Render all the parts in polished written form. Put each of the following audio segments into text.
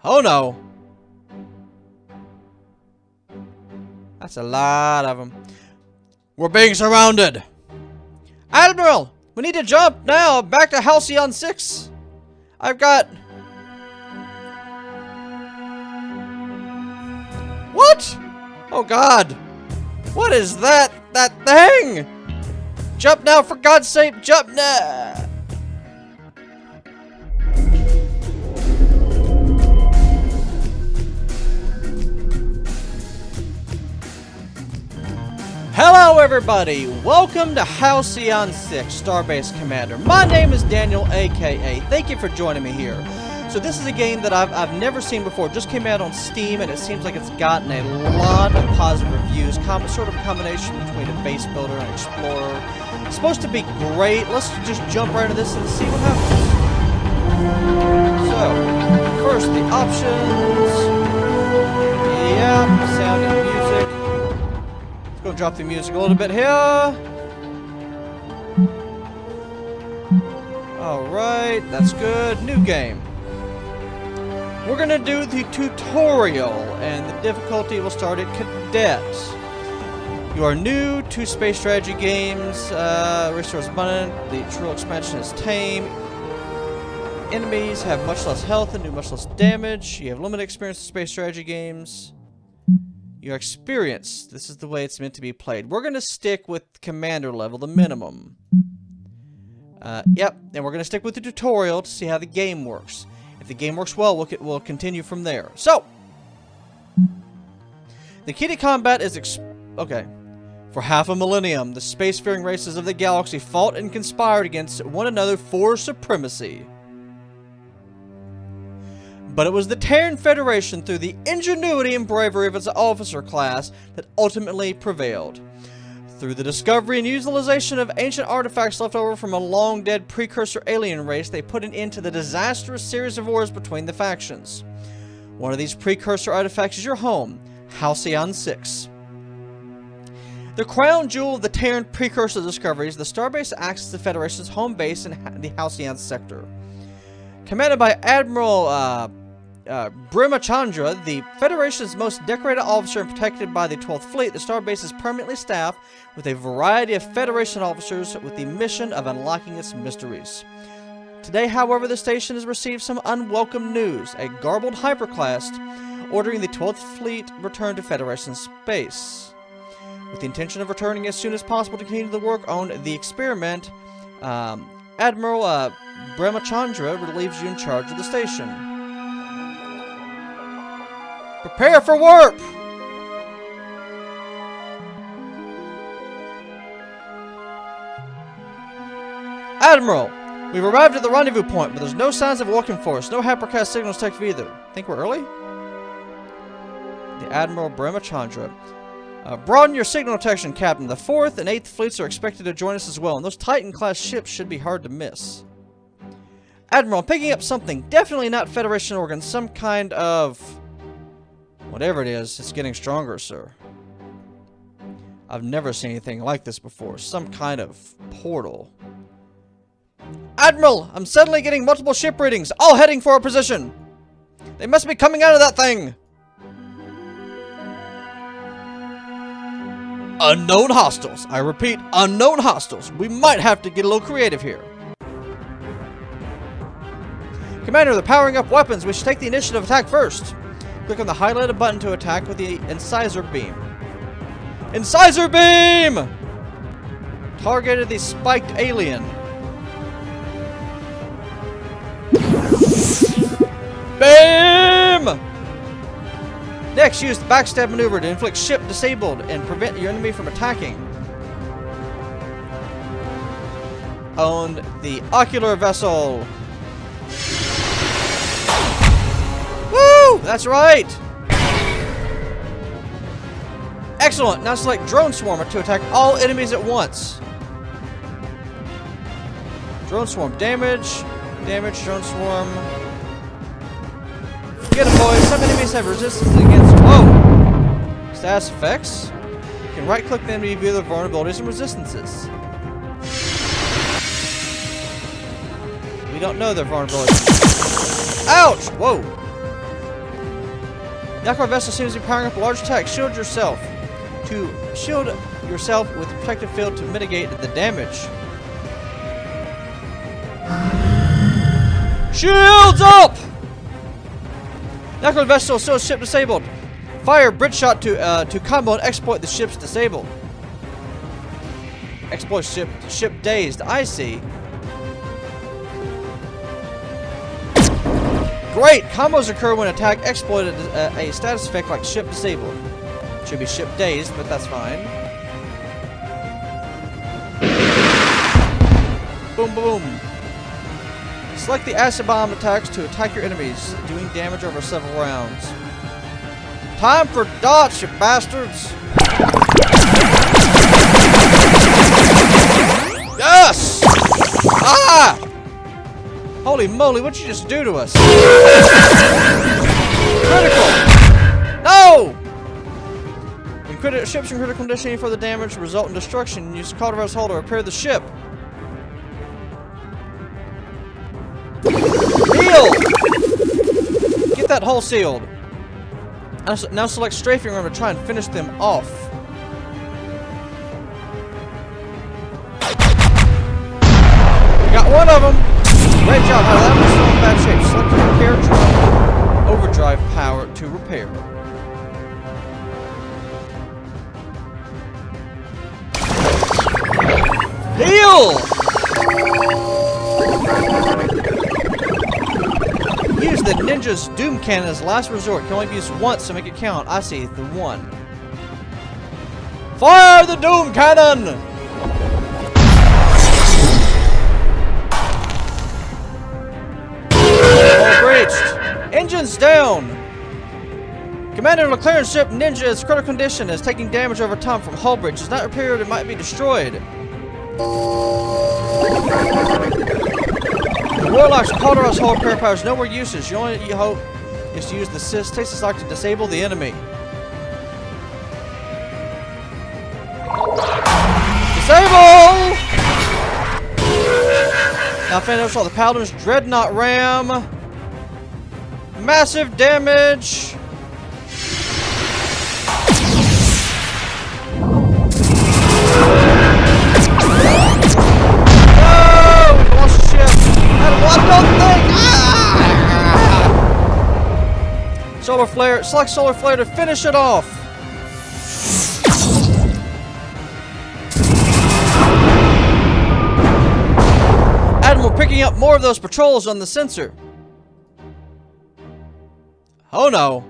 Oh no! That's a lot of them. We're being surrounded! Admiral! We need to jump now back to Halcyon 6! I've got... What? Oh god! What is that? That thing? Jump now, for God's sake! Jump now! Hello everybody! Welcome to Halcyon 6, Starbase Commander. My name is DanielAKA. Thank you for joining me here. So this is a game that I've never seen before. It just came out on Steam and it seems like it's gotten a lot of positive reviews. Sort of a combination between a base builder and explorer. It's supposed to be great. Let's just jump right into this and see what happens. So, first the options. Yep, sound and music. Go drop the music a little bit here. Alright, that's good. New game. We're gonna do the tutorial, and the difficulty will start at Cadet. You are new to space strategy games. Resource abundant. The true expansion is tame. Enemies have much less health and do much less damage. You have limited experience in space strategy games. Your experience. This is the way it's meant to be played. We're going to stick with commander level, the minimum. Yep, and we're going to stick with the tutorial to see how the game works. If the game works well, we'll continue from there. So, the key to combat is... okay. For half a millennium, the spacefaring races of the galaxy fought and conspired against one another for supremacy. But it was the Terran Federation, through the ingenuity and bravery of its officer class, that ultimately prevailed. Through the discovery and utilization of ancient artifacts left over from a long-dead precursor alien race, they put an end to the disastrous series of wars between the factions. One of these precursor artifacts is your home, Halcyon 6. The crown jewel of the Terran precursor discoveries, the Starbase acts as the Federation's home base in the Halcyon sector. Commanded by Admiral Brahmachandra, the Federation's most decorated officer and protected by the 12th Fleet, the Starbase is permanently staffed with a variety of Federation officers with the mission of unlocking its mysteries. Today, however, the station has received some unwelcome news. A garbled hyperclass ordering the 12th Fleet return to Federation space. With the intention of returning as soon as possible to continue the work on the experiment, Admiral Brahmachandra relieves you in charge of the station. Prepare for warp! Admiral, we've arrived at the rendezvous point, but there's no signs of walking force. No hypercast signals detected either. Think we're early? The Admiral Brahmachandra. Broaden your signal detection, Captain. The 4th and 8th fleets are expected to join us as well, and those Titan-class ships should be hard to miss. Admiral, I'm picking up something. Definitely not Federation organs. Some kind of... whatever it is, it's getting stronger, sir. I've never seen anything like this before. Some kind of portal. Admiral, I'm suddenly getting multiple ship readings, all heading for our position. They must be coming out of that thing. Unknown hostiles. I repeat, unknown hostiles. We might have to get a little creative here. Commander, they're powering up weapons. We should take the initiative attack first. Click on the highlighted button to attack with the incisor beam. Incisor beam! Targeted the spiked alien. Beam! Next, use the backstab maneuver to inflict ship disabled and prevent your enemy from attacking. On the ocular vessel. Woo! That's right! Excellent! Now select Drone Swarmer to attack all enemies at once. Drone Swarm damage. Damage, Drone Swarm. Get him, boys! Some enemies have resistance against... whoa! Status effects. You can right-click them to view their vulnerabilities and resistances. We don't know their vulnerabilities. Ouch! Whoa! MacLeod vessel seems to be powering up a large attack. Shield yourself. To shield yourself with a protective field to mitigate the damage. Shields up! MacLeod vessel still ship disabled. Fire bridge shot to combo and exploit the ship's disabled. Exploit ship dazed. I see. Great! Combos occur when attack exploited a status effect like ship disabled. Should be ship dazed, but that's fine. Boom, boom. Select the acid bomb attacks to attack your enemies, doing damage over several rounds. Time for dots, you bastards! Yes! Ah! Holy moly, what'd you just do to us? Critical! No! When ships in critical condition for the damage result in destruction, use Cauldron's Hull to repair the ship. Heal! Get that hull sealed. Now select strafing ram to try and finish them off. Got one of them. Great job. Now that one's still in bad shape. Select the repair drone. Overdrive power to repair. Heal! Use the ninja's doom cannon as last resort. Can only be used once to make it count. I see the one. Fire the doom cannon! All breached. Engines down. Commander MacLeod's ship Ninja is critical condition, is taking damage over time from hull breach. Is not repaired, it might be destroyed. The Warlock's Cauldron's Hull repair power is no more usage. Your only hope is to use the stasis lock to disable the enemy. Disable! Now finish all the Paladin's Dreadnought Ram. Massive damage. Solar flare, select solar flare to finish it off. Admiral picking up more of those patrols on the sensor. Oh no.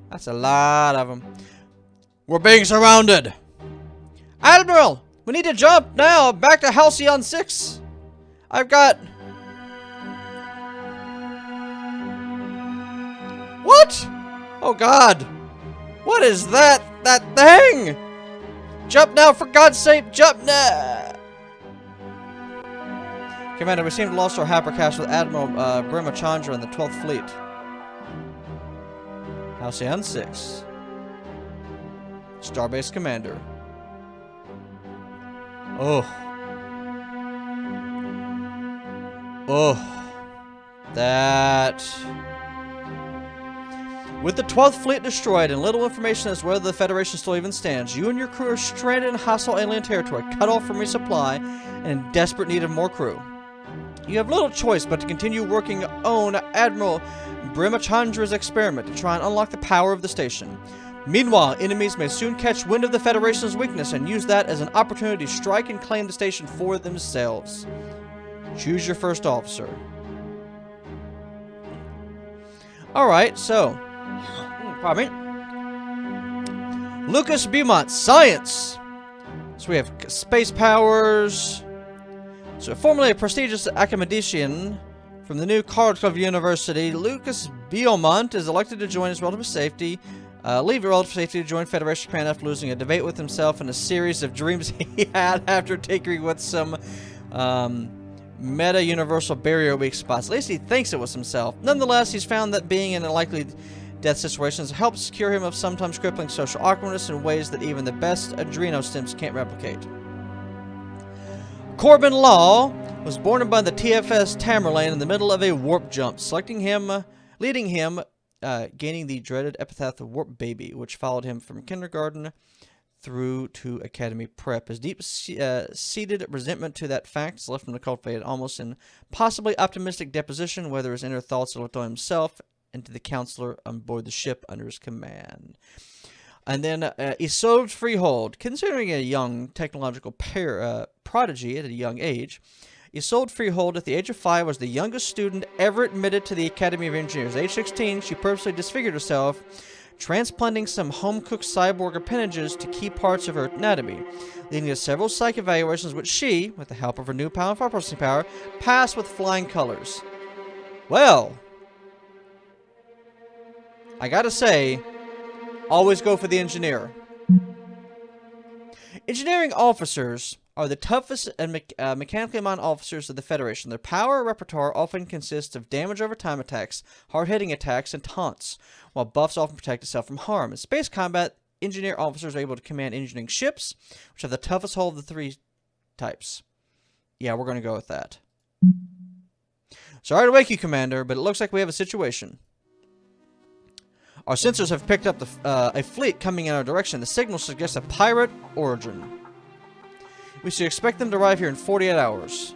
That's a lot of them. We're being surrounded. Admiral, we need to jump now back to Halcyon 6. I've got... What? Oh God. What is that? That thing? Jump now, for God's sake, jump now! Commander, we seem to have lost our hypercast with Admiral Brahmachandra in the 12th Fleet. Halcyon 6. Starbase Commander. Oh. Oh. That... With the 12th Fleet destroyed and little information as to whether the Federation still even stands, you and your crew are stranded in hostile alien territory, cut off from resupply, and in desperate need of more crew. You have little choice but to continue working on Admiral Brahmachandra's experiment to try and unlock the power of the station. Meanwhile, enemies may soon catch wind of the Federation's weakness and use that as an opportunity to strike and claim the station for themselves. Choose your first officer. Alright, so... Pardon me. Lucas Beaumont, Science! So we have space powers. So formerly a prestigious academician from the new College Club University, Lucas Beaumont is elected to join his relative safety. Leave relative safety to join Federation Japan after losing a debate with himself and a series of dreams he had after tinkering with some meta-universal barrier weak spots. At least he thinks it was himself. Nonetheless, he's found that being in a likely death situations helps cure him of sometimes crippling social awkwardness in ways that even the best adrenostims can't replicate. Corbin Law was born by the TFS Tamerlane in the middle of a warp jump. Selecting him leading him, gaining the dreaded epithet of Warp Baby, which followed him from kindergarten through to academy prep. His deep-seated resentment to that fact has left him to cultivate almost an possibly optimistic deposition, whether his inner thoughts or to himself and to the counselor on board the ship under his command. And then Isolde Freehold, considering a young technological prodigy at a young age, Isolde Freehold, at the age of 5, was the youngest student ever admitted to the Academy of Engineers. At age 16, she purposely disfigured herself, transplanting some home-cooked cyborg appendages to key parts of her anatomy, leading to several psych evaluations which she, with the help of her new powerful processing power, passed with flying colors. Well, I gotta say, always go for the engineer. Engineering officers are the toughest and mechanically minded officers of the Federation. Their power repertoire often consists of damage over time attacks, hard-hitting attacks, and taunts, while buffs often protect itself from harm. In space combat, engineer officers are able to command engineering ships, which have the toughest hull of the 3 types. Yeah, we're going to go with that. Sorry to wake you, Commander, but it looks like we have a situation. Our sensors have picked up a fleet coming in our direction. The signal suggests a pirate origin. We should expect them to arrive here in 48 hours.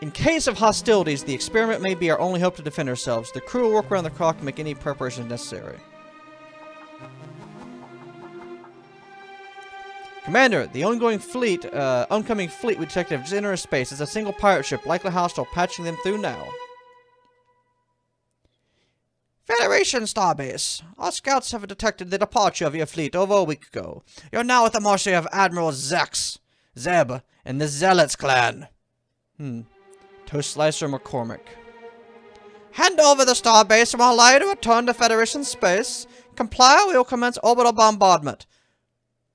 In case of hostilities, the experiment may be our only hope to defend ourselves. The crew will work around the clock and make any preparations necessary. Commander, the oncoming fleet we detected have just entered space. It's a single pirate ship, likely hostile, patching them through now. Federation Starbase. Our scouts have detected the departure of your fleet over a week ago. You're now at the mercy of Admiral Zeb, and the Zealots clan. Toast Slicer McCormick. Hand over the Starbase and we'll allow you to return to Federation space. Comply, we will commence orbital bombardment.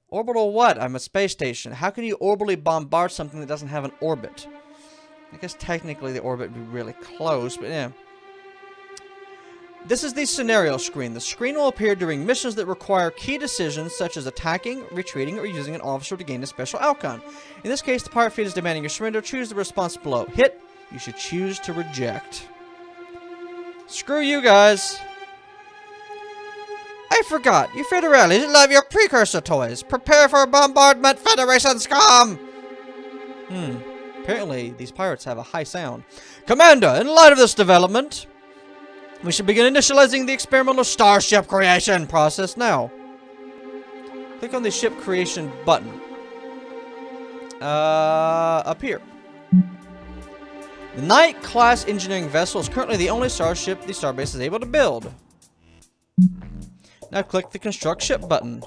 Orbital what? I'm a space station. How can you orbitally bombard something that doesn't have an orbit? I guess technically the orbit would be really close, but yeah. This is the scenario screen. The screen will appear during missions that require key decisions such as attacking, retreating, or using an officer to gain a special outcome. In this case, the pirate fleet is demanding your surrender. Choose the response below. Hit. You should choose to reject. Screw you guys. I forgot. You Federales love your precursor toys. Prepare for bombardment, Federation scum! Apparently, these pirates have a high sound. Commander, in light of this development, we should begin initializing the experimental starship creation process now. Click on the ship creation button. Up here. The Knight-class engineering vessel is currently the only starship the Starbase is able to build. Now click the construct ship button.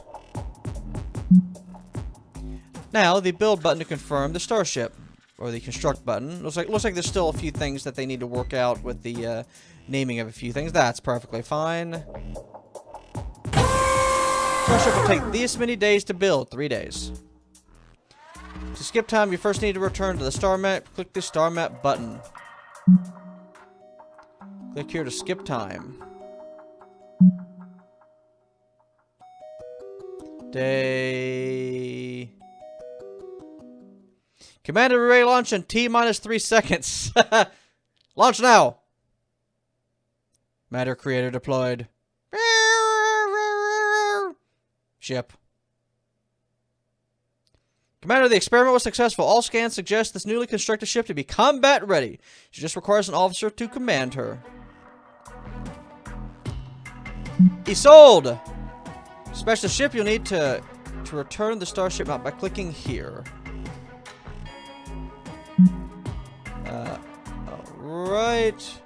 Now the build button to confirm the starship. Or the construct button. Looks like there's still a few things that they need to work out with the naming of a few things. That's perfectly fine. Starship will take this many days to build. 3 days. To skip time, you first need to return to the star map. Click the star map button. Click here to skip time. Day... Commander, we're ready to launch in T-minus 3 seconds. Launch now. Matter creator deployed. Ship. Commander, the experiment was successful. All scans suggest this newly constructed ship to be combat ready. She just requires an officer to command her. Isolde! Special ship, you'll need to return the starship map by clicking here. Alright.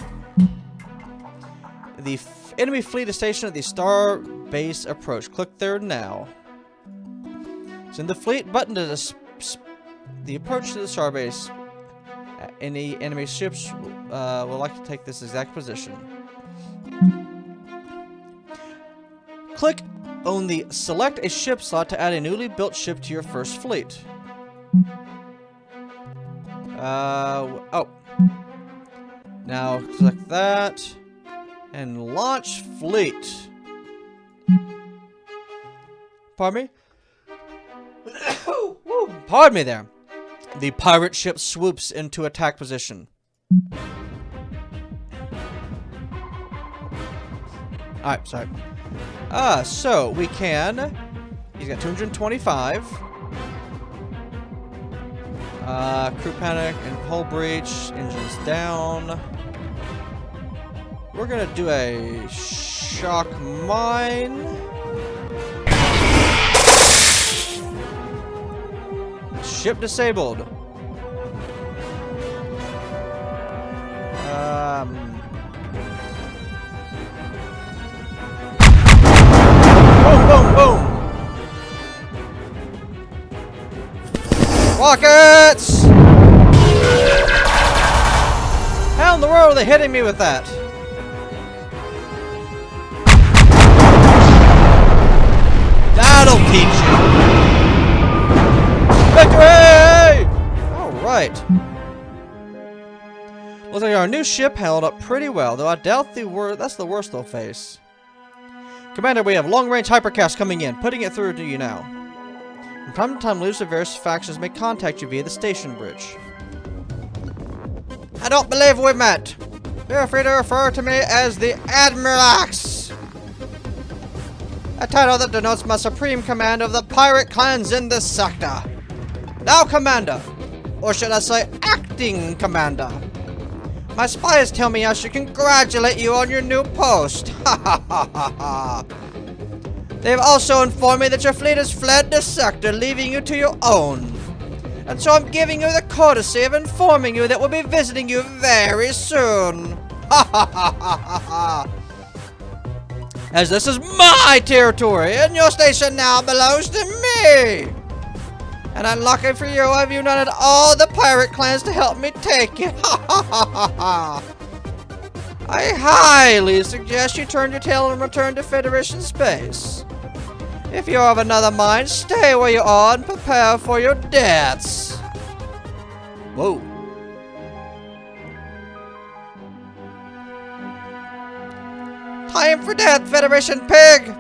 The enemy fleet is stationed at the star base approach. Click there now. Send the fleet button to the approach to the star base. Any enemy ships will like to take this exact position. Click on the select a ship slot to add a newly built ship to your first fleet. Oh. Now select that and launch fleet. Pardon me? Pardon me there. The pirate ship swoops into attack position. Alright, sorry. So we can... He's got 225. Crew panic and hull breach. Engines down. We're gonna do a shock mine. Ship disabled. Boom, boom, boom. Rockets! How in the world are they hitting me with that? That'll teach you. Victory! Alright. Looks like our new ship held up pretty well, though I doubt that's the worst they'll face. Commander, we have long-range hypercast coming in. Putting it through to you now. From time to time, leaders of various factions may contact you via the station bridge. I don't believe we met. Feel free to refer to me as the AdmiralAKA, a title that denotes my supreme command of the pirate clans in this sector. Now, Commander, or should I say acting Commander, my spies tell me I should congratulate you on your new post. Ha ha ha ha ha. They've also informed me that your fleet has fled the sector, leaving you to your own. And so I'm giving you the courtesy of informing you that we'll be visiting you very soon. Ha ha ha ha ha ha. As this is my territory, and your station now belongs to me. And unlucky for you, I've united all the pirate clans to help me take it. Ha ha ha ha ha. I highly suggest you turn your tail and return to Federation space. If you're of another mind, stay where you are and prepare for your deaths. Whoa. Time for death, Federation pig!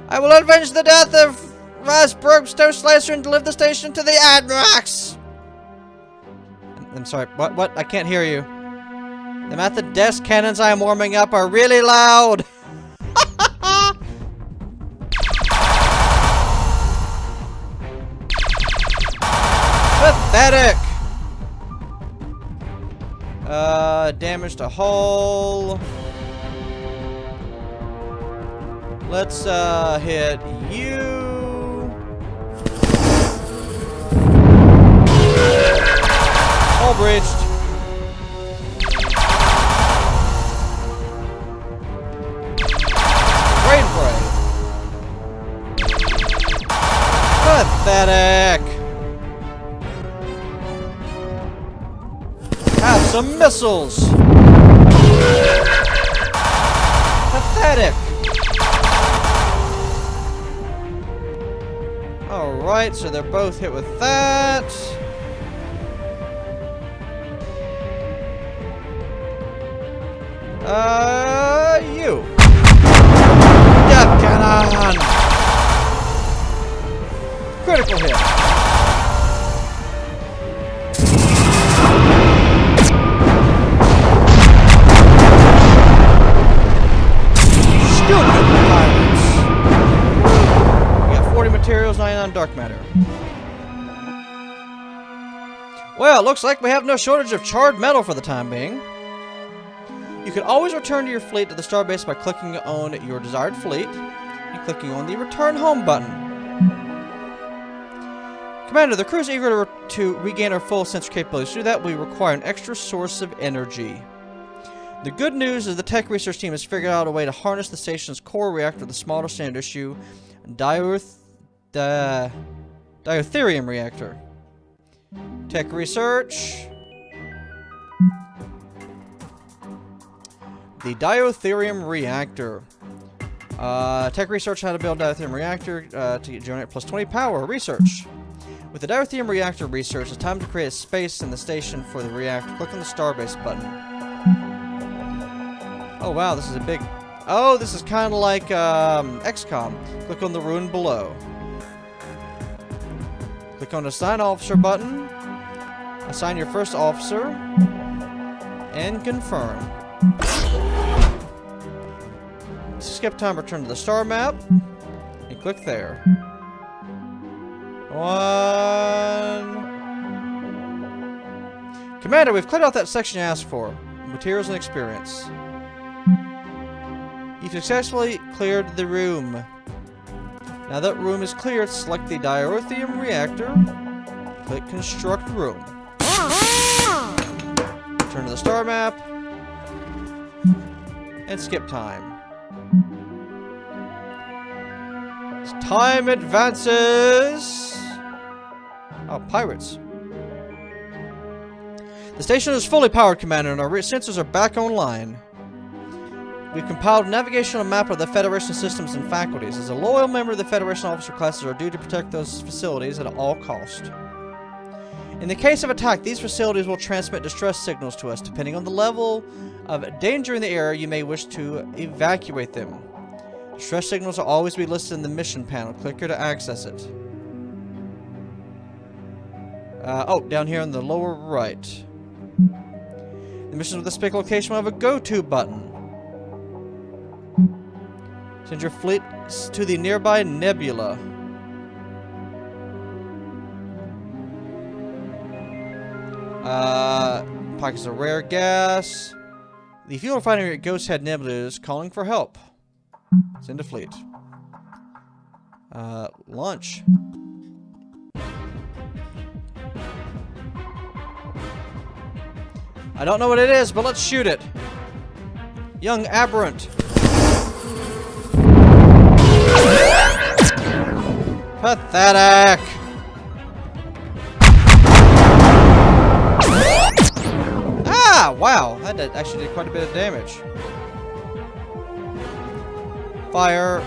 I will avenge the death of Rasberg Slicer and deliver the station to the AdmiralAKA. I'm sorry, what? I can't hear you. The at the desk cannons I am warming up are really loud. Pathetic. Damage to hull. Let's hit you. Hull breached. Brain break. Pathetic. Have some missiles. Pathetic. Alright, so they're both hit with that. You. Death cannon. Critical hit. Stupid pirates. We got 40 materials, 99 dark matter. Well, looks like we have no shortage of charred metal for the time being. You can always return to your fleet to the starbase by clicking on your desired fleet and clicking on the Return Home button. Commander, the crew is eager to regain our full sense of capabilities. To do that, we require an extra source of energy. The good news is the tech research team has figured out a way to harness the station's core reactor, the smaller standard issue deuterium reactor. Tech research. The deuterium reactor. Tech research how to build deuterium reactor to generate plus 20 power. Research. With the deuterium reactor research, it's time to create a space in the station for the reactor. Click on the starbase button. Oh wow, this is a big... Oh, this is kind of like XCOM. Click on the rune below. Click on the Assign Officer button. Assign your first officer. And confirm. skip time, return to the star map. And click there. 1. Commander, we've cleared out that section you asked for. Materials and experience. You've successfully cleared the room. Now that room is cleared, select the diorthium reactor. Click construct room. Return to the star map. And skip time. As time advances. Oh, pirates. The station is fully powered, Commander, and our sensors are back online. We've compiled a navigational map of the Federation systems and faculties. As a loyal member of the Federation officer classes are due to protect those facilities at all cost. In the case of attack, these facilities will transmit distress signals to us. Depending on the level of danger in the area, you may wish to evacuate them. Distress signals will always be listed in the mission panel. Click here to access it. Oh, down here on the lower right. The missions with the specific location will have a go-to button. Send your fleet to the nearby nebula. Pockets of rare gas. The fuel refinery at Ghost Head Nebula is calling for help. Send a fleet. Launch. I don't know what it is, but let's shoot it. Young Aberrant. Pathetic. Ah, wow. That actually did quite a bit of damage. Fire.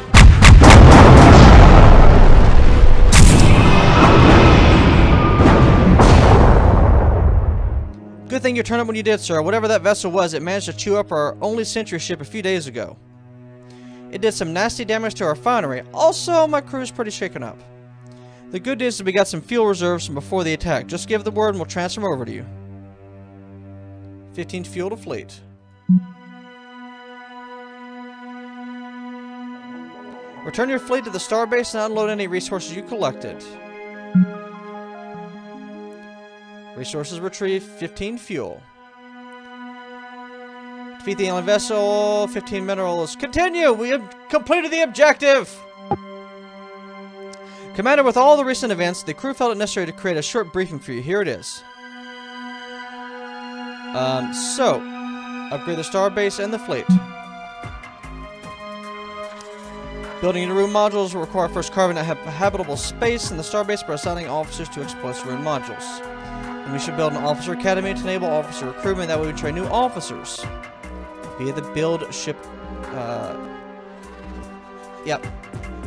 Good thing you turned up when you did, sir. Whatever that vessel was, it managed to chew up our only sentry ship a few days ago. It did some nasty damage to our refinery. Also, my crew is pretty shaken up. The good news is we got some fuel reserves from before the attack. Just give the word and we'll transfer them over to you. 15 fuel to fleet. Return your fleet to the starbase and unload any resources you collected. Resources retrieved, 15 fuel. Defeat the alien vessel, 15 minerals. Continue! We have completed the objective! Commander, with all the recent events, the crew felt it necessary to create a short briefing for you. Here it is. Upgrade the starbase and the fleet. Building new room modules will require first carving a habitable space in the starbase by assigning officers to exploit the room modules. And we should build an officer academy to enable officer recruitment. That way we train new officers. Via the build ship, yep.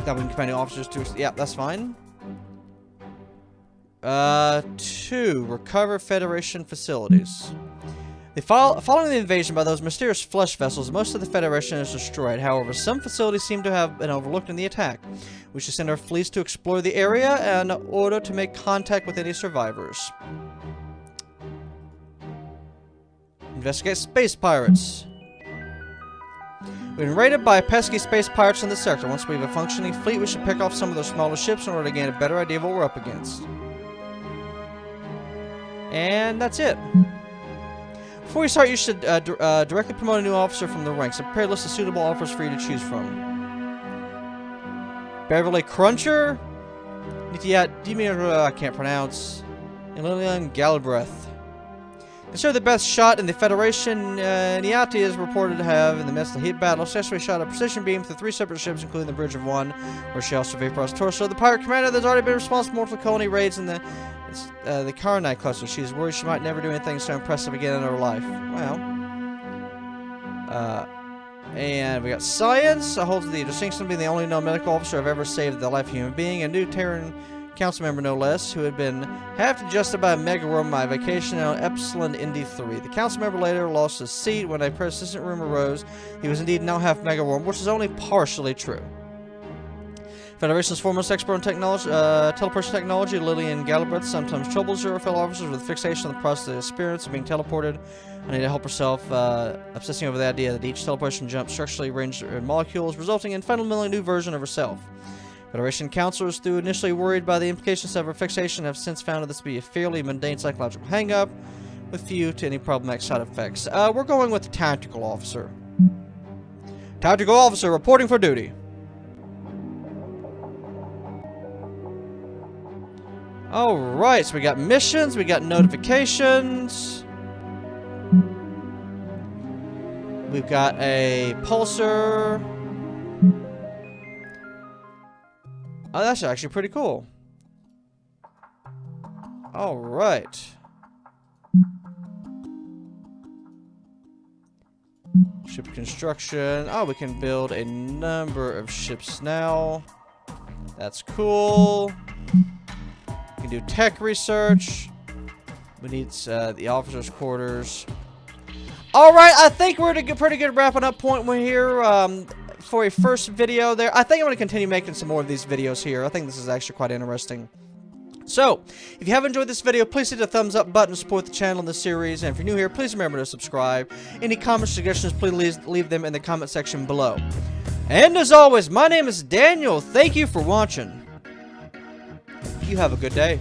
That we can command new officers to, yep, that's fine. 2. Recover Federation facilities. Following the invasion by those mysterious flesh vessels, most of the Federation is destroyed. However, some facilities seem to have been overlooked in the attack. We should send our fleets to explore the area in order to make contact with any survivors. Investigate space pirates. We've been raided by pesky space pirates in the sector. Once we have a functioning fleet, we should pick off some of their smaller ships in order to gain a better idea of what we're up against. And that's it. Before we start, you should directly promote a new officer from the ranks. A prepared list of suitable offers for you to choose from. Beverly Cruncher, Nitya Dimir, I can't pronounce, and Lillian Galbraith. Considered the best shot in the Federation, Niati is reported to have, in the midst of the heat battle, successfully shot a precision beam through 3 separate ships, including the Bridge of One, where she also vaporized torso. The pirate commander that's already been responsible for colony raids in the Karnai cluster. She's worried she might never do anything so impressive again in her life. Well. And we got Science. Holds the distinction of being the only known medical officer I've ever saved the life of a human being. A new Terran council member, no less, who had been half adjusted by a mega room my vacation on Epsilon Indy 3. The council member later lost his seat when a persistent rumor arose he was indeed now half mega worm, which is only partially true. Federation's foremost expert in technology, teleportation technology, Lillian Galbraith, sometimes troubles her fellow officers with fixation on the process of the experience of being teleported. I need to help herself, obsessing over the idea that each teleportation jump structurally arranged in molecules, resulting in fundamentally new version of herself. Federation counselors, though initially worried by the implications of her fixation, have since found this to be a fairly mundane psychological hang-up, with few to any problematic side effects. We're going with the tactical officer. Tactical officer reporting for duty. Alright, so we got missions, we got notifications. We've got a pulsar. Oh, that's actually pretty cool. Alright. Ship construction. Oh, we can build a number of ships now. That's cool. We can do tech research. We need the officers' quarters. Alright, I think we're at a pretty good wrapping up point here for a first video there. I think I'm going to continue making some more of these videos here. I think this is actually quite interesting. So, if you have enjoyed this video, please hit the thumbs up button to support the channel in this series. And if you're new here, please remember to subscribe. Any comments, suggestions, please leave them in the comment section below. And as always, my name is Daniel. Thank you for watching. You have a good day.